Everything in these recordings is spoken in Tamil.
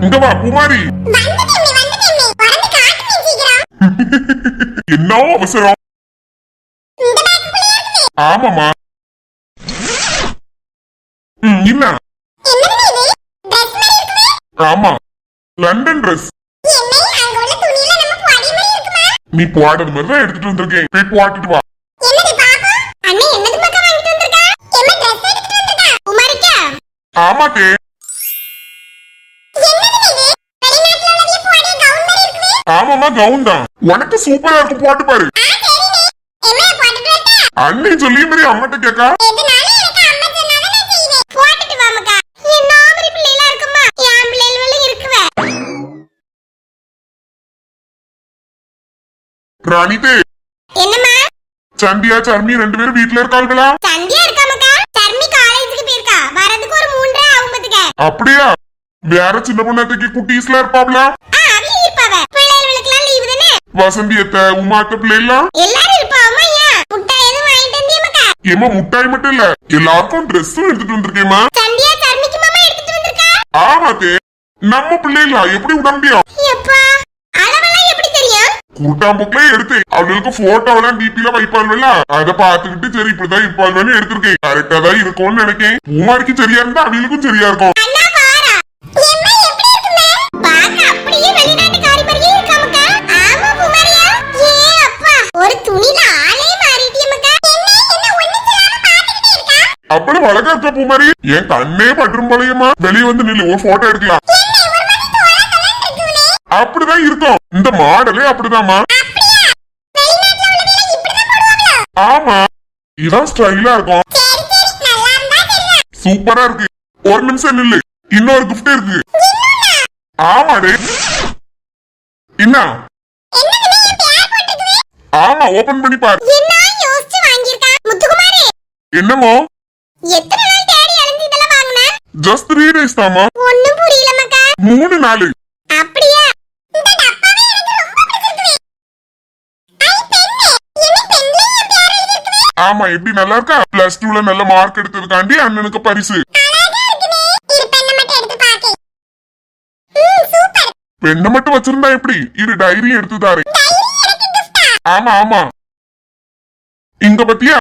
இங்க வா குமாரி. என்ன அவசரம்? ஆமாமா. என்ன? ஆமா, லண்டன் ட்ரெஸ். நீ போடுறது மாதிரி தான் எடுத்துட்டு வந்திருக்கேன். போய் போட்டுட்டு வா. ஆமாக்கே. ஆமாமா, கவுன் தான். உனக்கு சூப்பரா இருக்கும், போட்டு பாரு. அண்ணி சொல்லி மாதிரி அம்மாட்ட கேக்கா. ராணிதே, என்னம்மா? சந்தியா சர்மி ரெண்டு பேரும் வீட்ல இருக்காங்களா? சந்தியா இருக்காமக்கா, சர்மி காலேஜுக்கு போயிருக்கா. வரதுக்கு ஒரு 3:30 ஆகும் பாத்துக்க. அப்படியா? வேற சின்ன பொண்ணாத்தைக்கு குட்டீஸ்ல இருப்பாங்களா? அவி இருப்பாவ. பிள்ளைகளுக்குலாம் லீவு தானே. வசந்தி அத்தை, உமா அத்தை பிள்ளைலாம் எல்லாரும் இருப்பாவமா. ஏன் முட்டாய் எதுவும் வாங்கிட்டு வந்தியம்மாக்கா? ஏமா முட்டாய் மட்டும் இல்ல, எல்லாருக்கும் ட்ரெஸ்ஸும் எடுத்துட்டு வந்திருக்கேமா. சந்தியா சர்மிக்கு மாமா எடுத்துட்டு வந்திருக்கா. ஆமாத்தே, நம்ம பிள்ளைகளா எப்படி விட முடியும்? எப்பா அளவெல்லாம் எப்படி தெரியும்? கூட்டாம்புக்களே எடுத்து அவங்களுக்கு போட்டோவெல்லாம் டிபில வைப்பாள்வல்ல, அதை பாத்துக்கிட்டு சரி இப்படிதான் இருப்பாள்வன்னு எடுத்திருக்கேன். கரெக்டா தான் இருக்கும்னு நினைக்கேன். பூமாரிக்கு சரியா இருந்தா அவங்களுக்கும் சரியா இருக்கும். அண்ணா பாரா. எம்மா எப்படி இருக்குமே? பாக்க அப்படியே வெளிநாட்டுக்காரி மாதிரியே இருக்காமக்கா. ஆமா பூமாரியா. ஏ அப்பா, ஒரு துணில ஆளே மாறிட்டியம்மாக்கா. என்ன ஒண்ணு சொல்லாம பாத்துக்கிட்டே இருக்கா? அப்படி வழக்கா இருக்க பூமாரி, என் கண்ணே பற்றும் போலயமா. வெளியே வந்து நில்லு, ஒரு போட்டோ எடுக்கலாம். அப்படிதான் இருக்கும், இந்த மாடலே அப்படிதான்மா. ஆமா, இதான் ஸ்டைலா இருக்கும். சூப்பரா இருக்கு. ஒரு நிமிஷம் நில்லு, இன்னொரு கிஃப்ட் இருக்கு. ஆமாடே. என்ன? ஆமா, ஓபன் பண்ணி பாரு. என்னமோ ஜஸ்ட் 3 days தாமா. ஒண்ணும் புரியல மக்கா. 3 நாள். அப்படியே இந்த டப்பாவே எனக்கு ரொம்ப பிடிச்சிருக்கு. ஐ பெண்ணே, என்ன பெண்ணிலே என் பேர் எழுதிருக்கு. ஆமா, எப்படி நல்லா இருக்கா? பிளஸ் 2ல நல்ல மார்க் எடுத்ததுக்காண்டி அண்ணனுக்கு பரிசு. அழகா இருக்குனே. இரு பெண்ணை மட்டும் எடுத்து பாக்கே. சூப்பர். பெண்ணை மட்டும் வச்சிருந்தா எப்படி? இரு டைரி எடுத்து தாரேன். டைரி எனக்கு கிஃப்டா? ஆமா ஆமா, இங்க பத்தியா?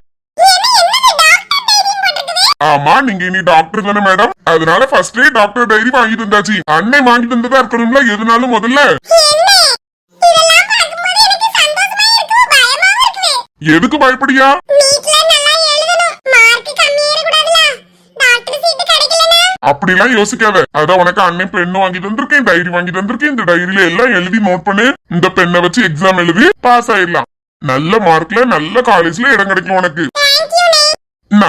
ஆமா, நீங்க இனி டாக்டர் தானே மேடம், அதனால ஃபர்ஸ்டே டாக்டர் டைரி வாங்கி தந்தாச்சு. அன்னை வாங்கி தந்ததா இருக்கணும்ல எதுனாலும் முதல்ல. எதுக்கு பயப்படியா? அப்படிலாம் யோசிக்காத. அதான் உனக்கு அன்னை பெண்ணு வாங்கி தந்திருக்கேன், டைரி வாங்கி தந்திருக்கேன். இந்த டைரியில எல்லாம் எழுதி நோட் பண்ணு. இந்த பெண்ணை வச்சு எக்ஸாம் எழுதி பாஸ் ஆயிடலாம். நல்ல மார்க்ல நல்ல காலேஜ்ல இடம் கிடைக்கும் உனக்கு. என்ன?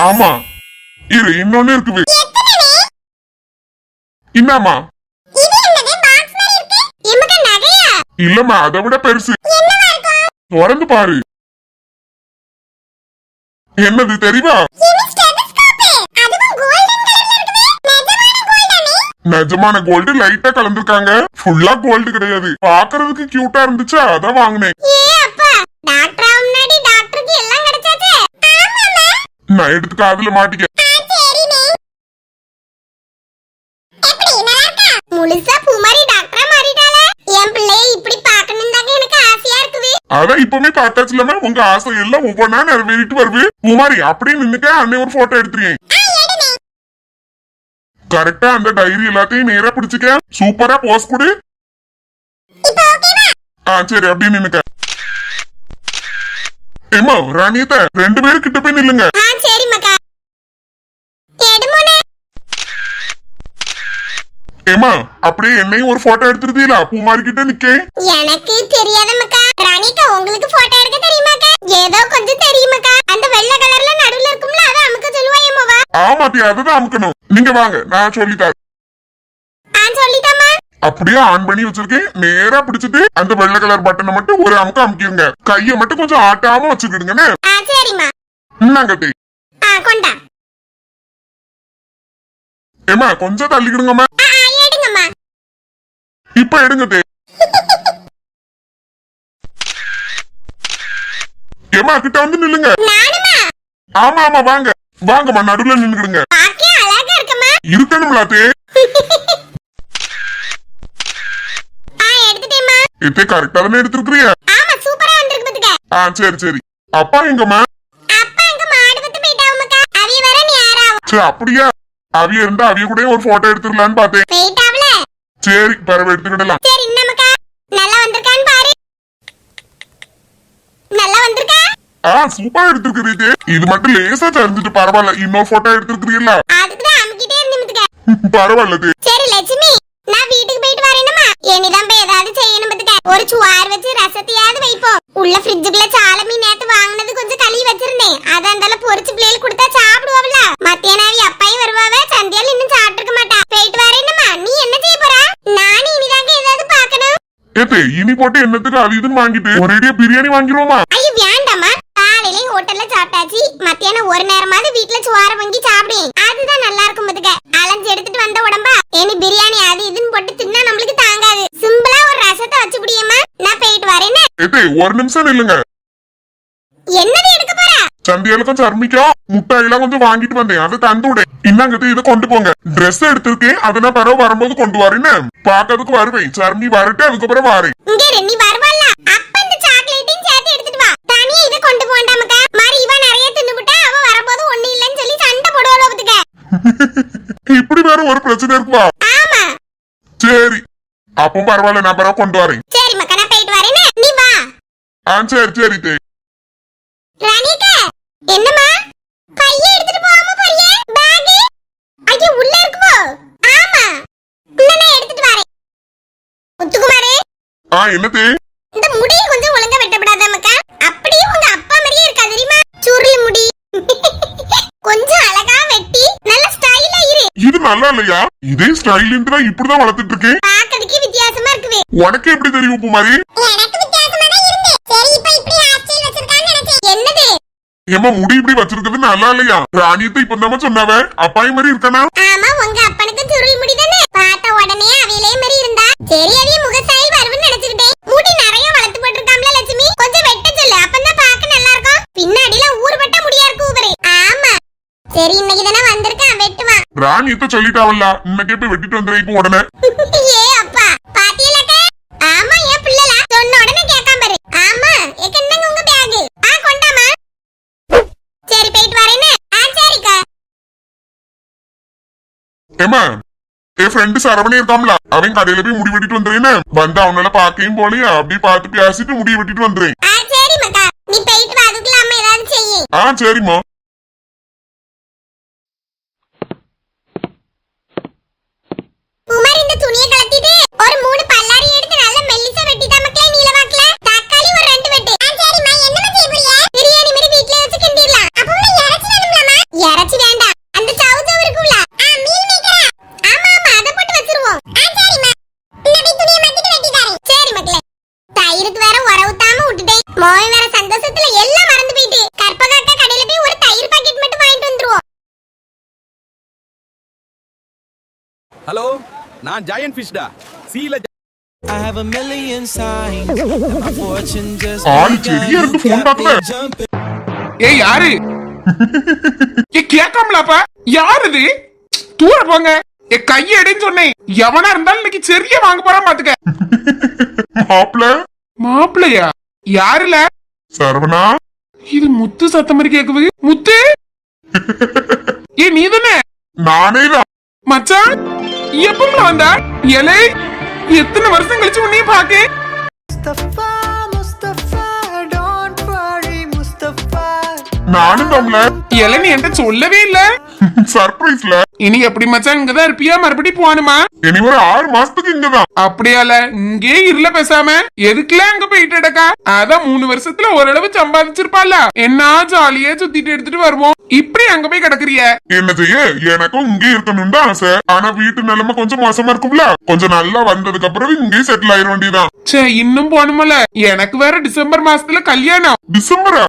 ஆமா, இரு இன்னொன்னு இருக்குது. என்னமா? இல்லம்மா, அதை விட பெருசு. திறந்து பாரு. என்னது தெரியுமா? நிஜமான கோல்டு லைட்டா கலந்துருக்காங்க. ஃபுல்லா கோல்டு கிடையாது. பாக்குறதுக்கு கியூட்டா இருந்துச்சா, அதான் வாங்கினேன். நான் எடுத்து காதுல மாட்டிக்க. முழுசா பூமாரி டாக்டரா மாறிட்டாளே. என் பிள்ளையை இப்படி பார்க்கணும் தாங்க எனக்கு ஆசையா இருக்குது. அதான் இப்பவுமே பார்த்தாச்சுலமா, உங்க ஆசை எல்லாம் ஒவ்வொன்னா நிறைவேறிட்டு வருது. பூமாரி அப்படியே நின்னுக்க, அன்னை ஒரு போட்டோ எடுத்துறேன். கரெக்டா அந்த டைரி எல்லாத்தையும் நேரா பிடிச்சுக்க. சூப்பரா போஸ் கொடு. சரி, அப்படியே நின்னுக்க. ஏமா ராணியத்த, 2 பேரும் கிட்ட போய் நில்லுங்க. சரி மக்கா. ஏமா, அப்படியே என்னையும் ஒரு போட்டோ எடுத்துருதீங்களா? பூமாரி கிட்ட நிக்கேன். எனக்கு தெரியாத மக்கா. ராணிக்கா, உங்களுக்கு போட்டோ எடுக்க தெரியுமாக்கா? ஏதோ கொஞ்சம் தெரியுமாக்கா. அந்த வெள்ளை கலர்ல நடுவுல இருக்கும்ல, அத அமுக்க சொல்லுவாயேமோவா? ஆமாத்தி, அதுதான் அமுக்கணும். நீங்க வாங்க, நான் சொல்லித்தரேன். சொல்லிட்டாமா. அப்படியே ஆன் பண்ணி வச்சிருக்கேன். நேரா பிடிச்சிட்டு அந்த வெள்ளை கலர் பட்டனை மட்டும் ஒரு அமுக்க அமுக்கிருங்க. கைய மட்டும் கொஞ்சம் ஆட்டாம வச்சுக்கிடுங்க. சரிம்மா. என்னங்கட்டி? கொண்டா. ஏமா, கொஞ்சம் தள்ளிக்கிடுங்கம்மா. எடுங்கம்மா. இப்ப எடுங்கட்டே. ஏமா, கிட்ட வந்து நில்லுங்க. நானுமா? ஆமா ஆமா, வாங்க. வாங்கம்மா நடுவுல நின்னுக்கிடுங்க. பாக்கே அழகா இருக்கமா. இருக்கணும்லாத்தே. எடுத்துட்டேம்மா. எத்தே கரெக்டா தானே எடுத்துருக்கிறிய? ஆமா சூப்பரா வந்திருக்கு பாத்துக்க. சரி சரி. அப்பா எங்கம்மா? அப்பா எங்க மாடு பத்து போயிட்டாவுமக்கா. அவிய வர நீ யாராவும். சரி அப்படியா? அவிய இருந்தா அவிய கூட ஒரு போட்டோ எடுத்துடலான்னு பார்த்தேன். போயிட்டாவல. சரி பரவ எடுத்துக்கிடலாம். சரி இன்னமக்கா நல்லா வந்திருக்கான்னு பாரு. நல்லா வந்திருக்கா? சூப்பரா எடுத்துருக்கிறீங்க. இது மட்டும் லேசா தெரிஞ்சிட்டு பரவாயில்ல. இன்னொரு போட்டோ எடுத்துருக்கிறீங்களா? அதுக்குதான் அமுக்கிட்டே இருந்து பாத்துக்க. பரவாயில்ல. சரி லட்சுமி நான் வீட்டுக்கு போயிட்டு வரேனுமா. இனிதான் போய் ஏதாவது செய்யணும் பாத்துக்க. ஒரு சுவார் வச்சு ரசத்தையாவது வைப்போம். உள்ள ஃப்ரிட்ஜுக்குள்ள சால மீன் நேத்து வாங்குனது கொஞ்சம் கழுவி வச்சிருந்தேன். அதாந்தால பொரிச்சு பிள்ளைகள் கொடுத்தா சாப்பிடுவாவில. மத்தியானாவி அப்பாயும் வருவாவ. சந்தியால இன்னும் சாப்பிட்டுருக்க மாட்டா. போயிட்டு வரேனுமா. நீ என்ன செய்ய போறா? நானும் இனிதாங்க ஏதாவது பாக்கணும். ஏத்தே இனி போட்டு என்னத்துக்கு அது இதுன்னு வாங்கிட்டு ஒரேடியா பிரியாணி வாங்கிடுவோமா? ஐயோ வேண்டாமா. காலையில ஹோட்டல்ல சாப்பிட்டாச்சு. மத்தியானம் ஒரு நேரமாவது வீட்டுல சுவார வாங்கி சாப்பிடுவேன். அதுதான் நல்லா இருக்கும் பாத்துக்க. அலைஞ்சு எடுத்துட்டு வந்த உடம்பா இனி பிரியாணி அது இதுன்னு போட்டு தின்னா நம்மளுக்கு தாங்காது. சிம்பிளா ஒரு ரசத்தை வச்சு குடியம்மா. நான் போயிட்டு வரேன்னு. ஏத்தே ஒரு நிமிஷம் நில்லுங்க. என்னது எடுக்க போற? சந்தியாலுக்கும் சர்மிக்கும் முட்டாயெல்லாம் கொஞ்சம் வாங்கிட்டு வந்தேன். அதை தந்து விட. இன்னாங்க இதை கொண்டு போங்க. ட்ரெஸ் எடுத்திருக்கேன். அதெல்லாம் பரவ வரும்போது கொண்டு வரேன்னு பாக்கிறதுக்கு வருவேன். சர்மி வரட்டு அதுக்கப்புறம் வாரேன். இங்க ரெண்ணி வருவாள்ல. அப்ப இந்த சாக்லேட்டையும் சேர்த்து எடுத்துட்டு வா. தனியா இதை கொண்டு போண்டாமக்கா. மாதிரி இவ நிறைய தின்னுபிட்டா அவ வரும்போது ஒண்ணு இல்லன்னு சொல்லி சண்டை போடுவாளோ பாத்துக்க. இப்படி வேற ஒரு பிரச்சனை இருக்குவா? ஆமா. சரி அப்போ பரவாயில்ல. நான் பரவ கொண்டு வரேன். சரி மக்கா நான் போயிட்டு வரேன்னு. நீ வா. சரி சரி தே. ராணிக்கா என்னம்மா கையை எடுத்துட்டு போகாம போறியே? பேக் ஐயோ உள்ள இருக்குமோ? ஆமா நான் எடுத்துட்டு வரேன். முத்துக்குமாரே என்னத்தே? இந்த முடியை கொஞ்சம் ஒழுங்கா வெட்டப்படாத மக்கா. அப்படியே உங்க அப்பா மாதிரியே இருக்கா தெரியுமா? சுருள் முடி. கொஞ்சம் அழகா வெட்டி நல்ல ஸ்டைலா இரு. இது நல்லா இல்லையா? இதே ஸ்டைலின் தான் இப்படிதான் வளர்த்துட்டு இருக்கேன். பாக்கிறதுக்கு வித்தியாசமா இருக்குவே. உனக்கு எப்படி தெரியும் உப்பு மாதிரி? எனக்கு வித்தியாசமா தான் இருந்து. சரி இப்ப இப்படி ஹேர்ஸ்டைல் வச்சிருக்கான்னு நினைச்சேன். என்னது? ஏமா முடி இப்படி வச்சிருக்கிறது நல்லா இல்லையா? ராணியத்தை இப்ப தான் சொன்னாவ. அப்பாய் மாதிரி இருக்கானா? ஆமா உங்க அப்பனுக்கு சுருள் முடி தானே. பார்த்த உடனே அவிலே மாதிரி இருந்தா. சரி அவிய முக ஸ்டைல் வரும்னு நினைச்சிட்டேன். முடி நிறைய வளர்த்து போட்டுருக்காம்ல லட்சுமி. கொஞ்சம் வெட்ட சொல்லு. அப்பதான் பார்க்க நல்லா இருக்கும். பின்னாடில ஊர்பட்ட முடியா இருக்கு ஊவரே. ஆமா சரி இன்னைக்கு தானே வந்திருக்கேன். வெட்டுவான். ராணியத்தை சொல்லிட்டாவல்ல. இன்னைக்கே போய் வெட்டிட்டு வந்துடுறேன் இப்போ உடனே. ஏ அப்பா பாத்தியலக்க. ஆமா ஏன் பிள்ளைல சொன்ன உடனே கேட்காம பாரு. ஆமா என்னங்க உங்க பேக்? கொண்டாமா. சரி போயிட்டு வரேன்னு. சரிக்கா. ஏமா என் ஃப்ரெண்டு சரவணே இருக்காம்ல. அவன் கடையில போய் முடி வெட்டிட்டு வந்துடுறேன்னு வந்து அவனால பாக்கையும் போலையா. அப்படியே பார்த்து பேசிட்டு முடி வெட்டிட்டு வந்துடுறேன். சரி மக்கா நீ போயிட்டு வா. அதுக்குள்ள அம்மா ஏதாவது செய்யு. சரிம்மா. குமார் இந்த துணியை கலட்டிட்டு ஒரு 3 பல்லாரி எடுத்து நல்ல மெல்லிசா வெட்டிட்டா மக்களே. நீல வாக்குல தக்காளி ஒரு 2 வெட்டு. சரிம்மா என்னமா செய்ய போறியே? பிரியாணி மாதிரி வீட்ல வச்சு கிண்டிரலாம். அப்ப உன்ன இறைச்சி வேணும்லாமா? இறைச்சி வேண்டாம். அந்த சவுசவ் இருக்குல. மீன் மேக்கரா? ஆமா ஆமா அத போட்டு வச்சிருவோம். சரிம்மா. இந்த போய் துணியை மாத்திட்டு வெட்டி தரேன். சரி மக்களே. தயிருக்கு வேற உறவுத்தாம விட்டுட்டேன். மோய் வேற சந்தோஷத்துல எல்லாம் மறந்து போயிட்டு. கற்பகாக்கா கடையில போய் ஒரு தயிர் பாக்கெட் மட்டும் வாங்கிட்டு வந்துருவோம். ஹலோ நான் ஜாயன்ட் ஃபிஷ்டா. சீல I have a million signs. My fortune just ஆளு செடியா இருந்து phone பாக்கல. ஏய் யாரு? கேட்காமலாப்பா? யாருது? தூர போங்க. கைய எடுன்னு சொன்னேன். எவனா இருந்தாலும் இன்னைக்கு செரிய வாங்க போறான் பாத்துக்க. மாப்பிள மாப்பிளையா? யாருல? சரவணா. இது முத்து சத்தம் மாதிரி கேக்குது. முத்து நீ தானே? நானே தான். மச்சான் எப்ப வந்தா? எலை எத்தனை வருஷம் கழிச்சு உன்னையும் பாக்க. Mustafa, Mustafa, don't worry, Mustafa. நானும் தம்ல. எலை நீ என்கிட்ட சொல்லவே இல்ல. சர்ப்ரைஸ்ல. இனி எப்படி மச்சான் இங்கதான் இருப்பியா? மறுபடியும் போகணுமா? இனி ஒரு 6 மாசத்துக்கு இங்கதான். அப்படியால இங்கே இருல பேசாம எதுக்குல அங்க போயிட்டுடக்கா? அதான் 3 வருஷத்துல ஓரளவு சம்பாதிச்சிருப்பால. என்ன ஜாலியா சுத்திட்டு எடுத்துட்டு வருவோம். இப்படி அங்க போய் கிடக்குறிய. என்ன செய்ய? எனக்கும் இங்கே இருக்கணும்னு தான் ஆசை. ஆனா வீட்டு நிலைமை கொஞ்சம் மோசமா இருக்கும்ல. கொஞ்சம் நல்லா வந்ததுக்கு அப்புறம் இங்கே செட்டில் ஆயிட வேண்டியதான். சே இன்னும் போகணுமல. எனக்கு வேற டிசம்பர் மாசத்துல கல்யாணம். டிசம்பரா?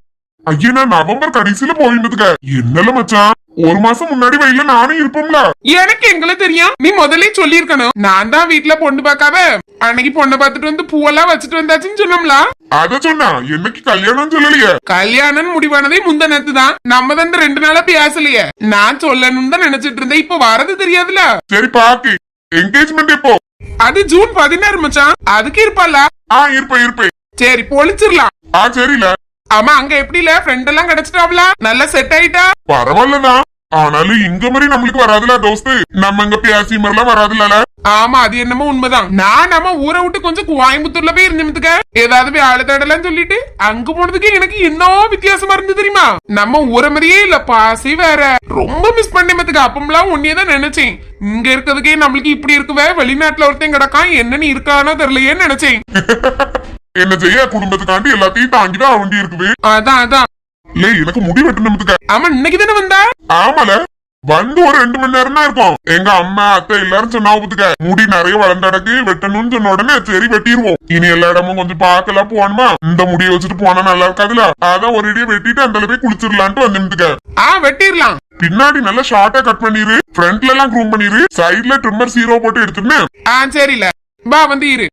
ஐயா நான் நவம்பர் கடைசியில போயிட்டதுக்க. என்னல மச்சான் ஒரு மாசம் முன்னாடி வெயில நானும் இருப்போம்ல. எனக்கு எங்களை தெரியும், நீ முதல்ல சொல்லியிருக்கணும். நான் தான் வீட்டுல பொண்ணு பார்க்காம அன்னைக்கு பொண்ணை பார்த்துட்டு வந்து பூவெல்லாம் வச்சுட்டு வந்தாச்சுன்னு சொன்னோம்ல. அத சொன்னா என்னைக்கு கல்யாணம் சொல்லலையே. கல்யாணம் முடிவானதே முந்த நேத்து தான். நம்ம தான் 2 நாளா பேசலையே. நான் சொல்லணும்னு தான் நினைச்சிட்டு இருந்தேன். இப்ப வரது தெரியாதுல. சரி பாக்கு, என்கேஜ்மெண்ட் எப்போ? அது ஜூன் 16 மச்சான். அதுக்கு இருப்பால. இருப்பேன். சரி பொழிச்சிடலாம். சரில. ஆமா, அங்க எப்படில ஃப்ரெண்ட் எல்லாம் கிடைச்சிட்டாப்ல? நல்லா செட் ஆயிட்டா? பரவாயில்லதான். ஆனாலும் இங்க மாதிரி நம்மளுக்கு வராதுல தோஸ்து. நம்ம இங்க பேசி மாதிரிலாம் வராதுல. ஆமா, அது என்னமோ உண்மைதான். நான் நம்ம ஊரை விட்டு கொஞ்சம் கோயம்புத்தூர்ல போய் இருந்துக்க ஏதாவது போய் ஆளு தடலாம் சொல்லிட்டு அங்க போனதுக்கு எனக்கு என்ன வித்தியாசமா இருந்து தெரியுமா? நம்ம ஊரை மாதிரியே இல்ல, பாசி வேற. ரொம்ப மிஸ் பண்ணேன். அப்பமெல்லாம் ஒன்னேதான் நினைச்சேன், இங்க இருக்கிறதுக்கே நம்மளுக்கு இப்படி இருக்குவே, வெளிநாட்டுல ஒருத்தன் கிடக்கான், என்னன்னு இருக்கானோ தெரியலையேன்னு நினைச்சேன். என்ன செய்ய, குடும்பத்துக்காண்டி எல்லாத்தையும் தாங்கிதான் அவண்டி இருக்குது. அதான் இல்ல, எனக்கு முடி வெட்டணும்துக்க. ஆமா, இன்னைக்கு தானே வந்தா? ஆமால, வந்து ஒரு 2 மணி நேரம் தான் இருக்கும். எங்க அம்மா அத்தை எல்லாரும் சொன்னாவுத்துக்க முடி நிறைய வளர்ந்தடக்கு வெட்டணும்னு சொன்ன உடனே சரி வெட்டிடுவோம். இனி எல்லா இடமும் கொஞ்சம் பார்க்கலாம் போகணுமா, இந்த முடியை வச்சுட்டு போனா நல்லா இருக்காதுல. அதான் ஒரு இடியை வெட்டிட்டு அந்த போய் குளிச்சிடலான்ட்டு வந்துட்டுக்க. வெட்டிடலாம். பின்னாடி நல்லா ஷார்ட்டா கட் பண்ணிரு, ஃப்ரண்ட்ல எல்லாம் க்ரூம் பண்ணிரு, சைட்ல ட்ரிம்மர் 0 போட்டு எடுத்துன்னு. சரில பா, வந்து இரு.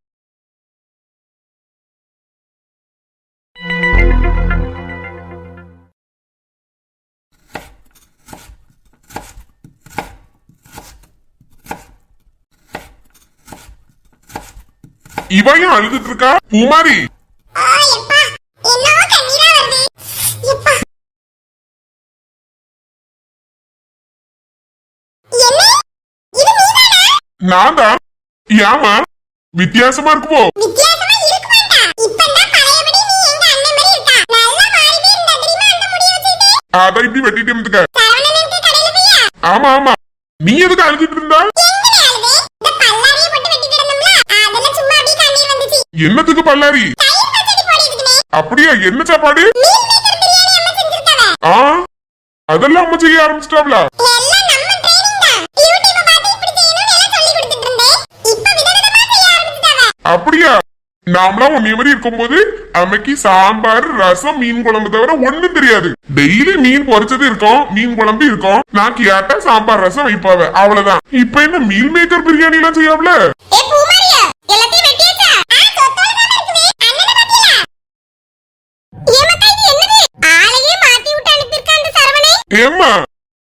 இவையும் அழுதுட்டு இருக்கா பூமாரி. நான் தான். ஏமா வித்தியாசமா இருக்குமோ? அதான் இப்படி வெட்டிட்டு. ஆமா ஆமா, நீ எதுக்கு அழுதுட்டு இருந்தா? என்னத்துக்கு பல்லாரி? அப்படியா, என்ன சாப்பாடு? அதெல்லாம் அம்மா செய்ய ஆரம்பிச்சிட்டாப்ல. அப்படியா, நாமளாம் உன்னைய மாதிரி இருக்கும்போது அம்மைக்கு சாம்பார் ரசம் மீன் குழம்பு தவிர ஒண்ணும் தெரியாது. டெய்லி மீன் பொரிச்சது இருக்கும், மீன் குழம்பு இருக்கும். நான் கேட்டா சாம்பார் ரசம் வைப்பாவ, அவ்வளவுதான். இப்ப என்ன மீல் மேக்கர் பிரியாணி எல்லாம் செய்யாப்ல? ஏம்மா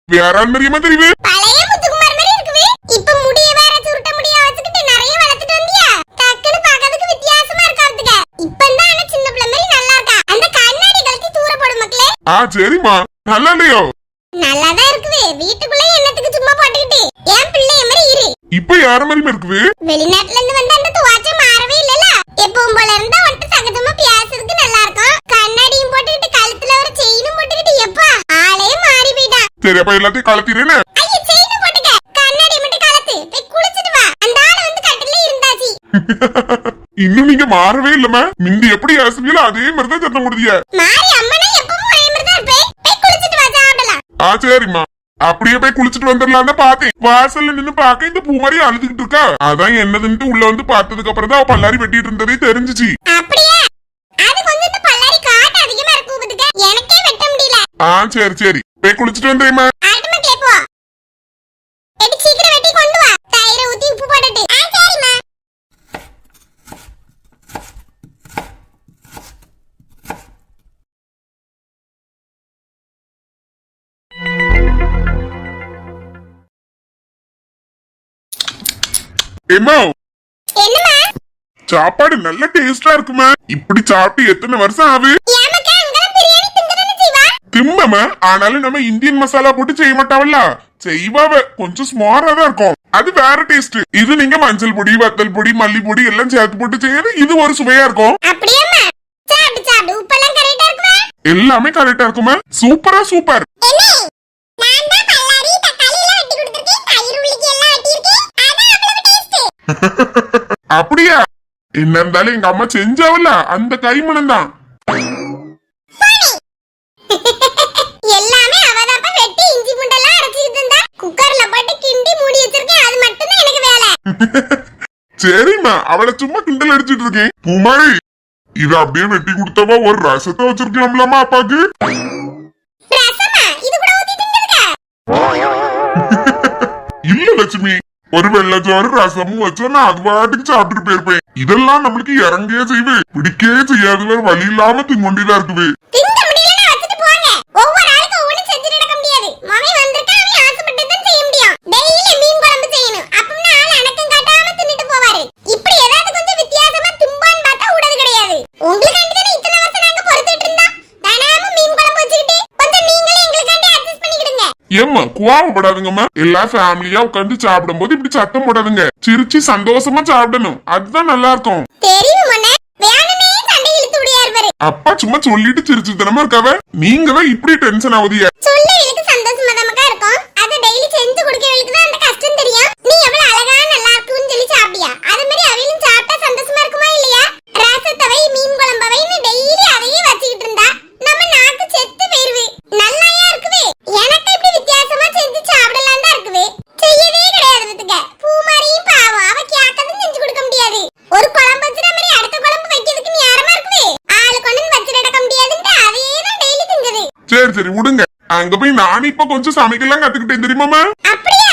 வேற மாதிரியமா தெரியுது? சரிம்மா, நல்லா இல்லையோ? நல்லாதான் இருக்குது. வீட்டுக்குள்ள என்னத்துக்கு சும்மா போட்டுக்கிட்டு என் பிள்ளை மாதிரி இரு. இப்ப யார மாதிரி இருக்குது? வெளிநாட்டுல இருந்து வந்து அந்த துவாச்ச மாறவே இல்லல. எப்பவும் போல இருந்தா ஒன்ட்டு சகஜமா பேசுறதுக்கு நல்லா இருக்கும். கண்ணாடியும் போட்டுக்கிட்டு கழுத்துல ஒரு செயினும் போட்டுக்கிட்டு எப்பா ஆளே மாறி போயிட்டான். சரி, அப்ப எல்லாத்தையும் கலத்திரேனே. ஐய, செயின் போட்டுக்க, கண்ணாடி மட்டும் கலத்து போய் குளிச்சிட்டு வா. அந்த ஆளு வந்து கட்டில இருந்தாச்சு. இன்னும் நீங்க மாறவே இல்லமா? மிந்தி எப்படி ஆசுவீங்களோ அதே மாதிரிதான் சத்தம் முடிய. மாறி அம்மனா எப்பவும் ஒரே மாதிரி தான் இருப்பேன். போய் குளிச்சிட்டு வா, சாப்பிடலாம். சரிம்மா, அப்படியே போய் குளிச்சுட்டு வந்துடலாம் தான் பாத்தேன். வாசல்ல நின்னு பாக்க இந்த பூமாரி அழுதுகிட்டு இருக்கா. அதான் என்னதுன்னு உள்ள வந்து பார்த்ததுக்கு அப்புறம் தான் பல்லாரி வெட்டிட்டு இருந்ததே தெரிஞ்சிச்சு. அப்படியே அது கொஞ்சம் இந்த பல்லாரி காட்டு அதிகமா இருக்கு பாத்துக்க, எனக்கே வெட்ட முடியல. சரி போய் குளிச்சுட்டு வந்துடுமா. ஆட்டோமேட்டிக்கா போ. எடி சீக்கிரம் வெட்டி கொண்டு வா. தயிரை ஊத்தி உப்பு போட்டுட்டு. சரிம்மா. என்னம்மா சாப்பாடு நல்ல டேஸ்டா இருக்குமா? இப்படி சாப்பிட்டு எத்தனை வருஷம் ஆகுது? திம்ம ஆனாலும் நம்ம இந்தியன் மசாலா போட்டு செய்ய மாட்டாவல்ல, செய்வாவ கொஞ்சம் ஸ்மாரா தான் இருக்கும். அது வேற டேஸ்ட். இது நீங்க மஞ்சள் பொடி, வத்தல் பொடி, மல்லி பொடி எல்லாம் சேர்த்து போட்டு செய்யறது, இது ஒரு சுவையா இருக்கும். எல்லாமே கரெக்டா இருக்குமா? சூப்பரா சூப்பர். அப்படியா? என்ன இருந்தாலும் எங்க அம்மா செஞ்சாவல்ல அந்த கைமணம் தான். எல்லாமே அவதான் வெட்டி இஞ்சி பூண்டெல்லாம் அரைச்சிட்டு இருந்தா குக்கர்ல போட்டு கிண்டி மூடி வச்சிருக்கேன். அது மட்டும் தான் எனக்கு வேலை. சரிம்மா, அவளை சும்மா கிண்டல் அடிச்சிட்டு இருக்கேன். பூமாரி, இது அப்படியே வெட்டி கொடுத்தவா ஒரு ரசத்தை வச்சிருக்கலாம்லாமா அப்பாக்கு? ரசமா? இது கூட ஊத்தி திங்கறதுக்கு? இல்ல லட்சுமி, ஒரு வெள்ளச்சோறு ரசமும் வச்சா நான் அது பாட்டுக்கு சாப்பிட்டுட்டு போயிருப்பேன். இதெல்லாம் நம்மளுக்கு இறங்கே செய்வே, பிடிக்கவே செய்யாது, வேற வழி இல்லாம திங்கொண்டிதான் இருக்குவே. திங்க முடியலன்னா வச்சுட்டு போங்க. ஒவ்வொரு ஆளுக்கும் ஒவ்வொன்னு செஞ்சுட்டு இருக்க முடியாது. மவன் வந்திருக்கா, அவன் ஆசைப்பட்டதான் செய்ய முடியும். டெய்லி மீன் குழம்பு செய்யணும். அப்பன்னா ஆள் அடக்கம் காட்டாம தின்னுட்டு போவாரு. இப்படி ஏதாவது கொஞ்சம் வித்தியாசமா தும்பான்னு பார்த்தா விடது கிடையாது. உங்களுக்காண்டி தானே இத்தனை வருஷம் நாங்க பொறுத்துட்டு இருந்தோம். தினமும் மீன் குழம்பு வச்சுக்கிட்டு கொஞ்சம் நீங்களே எங்களுக்காண்டி அட்ஜஸ்ட் பண்ணிக்கிடுங்க. ஏம்மா கோவப்படாதுங்கம்மா, எல்லா ஃபேமிலியா உட்காந்து சாப்பிடும் போது இப்படி சத்தம் போடாதுங்க. சிரிச்சு சந்தோஷமா சாப்பிடணும், அதுதான் நல்லா இருக்கும். தெரியும் மண்ணே, வேணுனே சண்டை இழுத்து விடியாரு பாரு. அப்பா சும்மா சொல்லிட்டு சிரிச்சு தனமா இருக்காவ, நீங்க தான் இப்படி டென்ஷன் ஆகுதிய. சொல்லவங்களுக்கு சந்தோஷமா நமக்கா இருக்கும். அத டெய்லி செஞ்சு குடிக்கிறவங்களுக்கு தான் அந்த கஷ்டம் தெரியும். நீ எவ்வளவு அழகா நல்லா இருக்குன்னு சொல்லி சாப்பிடியா, அதே மாதிரி அவளும் சாப்பிட்டா சந்தோஷமா இருக்குமா இல்லையா? ரசத்தவை மீன் குழம்பவைன்னு டெய்லி அதையே வச்சுக்கிட்டு இருந்தா நம்ம நாக்கு செத்து போயிருவே. நல்லாயா இருக்குவே. எனக்கு இப்படி வித்தியாசமா செஞ்சு சாப்பிடலாம் தான் இருக்குவே. செய்யவே கிடையாது வித்துக்க. பூமாரியும் பாவம், அவ கேட்கறதும் செஞ்சு கொடுக்க முடியாது. ஒரு குழம்பு வச்சுற மாதிரி அடுத்த குழம்பு வைக்கிறதுக்கு நேரமா இருக்குவே. ஆளு கொண்டு வச்சு நடக்க முடியாதுன்னு அதையே தான் டெய்லி செஞ்சது. சரி சரி விடுங்க, அங்க போய் நானும் இப்ப கொஞ்சம் சமைக்கலாம் கத்துக்கிட்டேன் தெரியுமாமா. அப்படியா?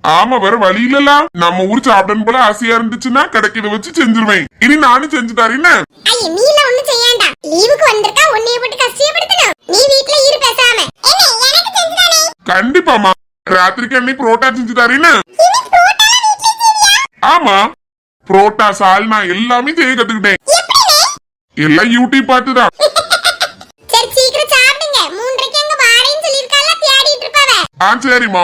ஆமா, வேற வழி இல்லல. நம்ம ஊர் சாப்பிடணும் போல ஆசையா இருந்துச்சுன்னா கிடைக்கிறத வச்சு செஞ்சிருவேன். இனி நானும் செஞ்சு தரேன்னு. ஐய நீல ஒண்ணு செய்யாண்டா. லீவுக்கு வந்திருக்கா, உன்னைய போட்டு கஷ்டப்படுத்தணும். நீ வீட்ல இரு பேசாம. என்ன எனக்கு செஞ்சு தானே? கண்டிப்பாமா, ராத்திரிக்கு அன்னைக்கு புரோட்டா செஞ்சு தரேன்னு. இன்னைக்கு புரோட்டால வீட்ல செய்வியா? ஆமா, புரோட்டா சால்னா எல்லாமே செய்ய கத்துக்கிட்டேன். எப்படினே? எல்லாம் யூடியூப் பார்த்துதான். சரி சீக்கிரம் சாப்பிடுங்க. 3:30க்கு அங்க வாரேன்னு சொல்லிருக்கால, தேடிட்டு இருப்பாவ. சரிம்மா.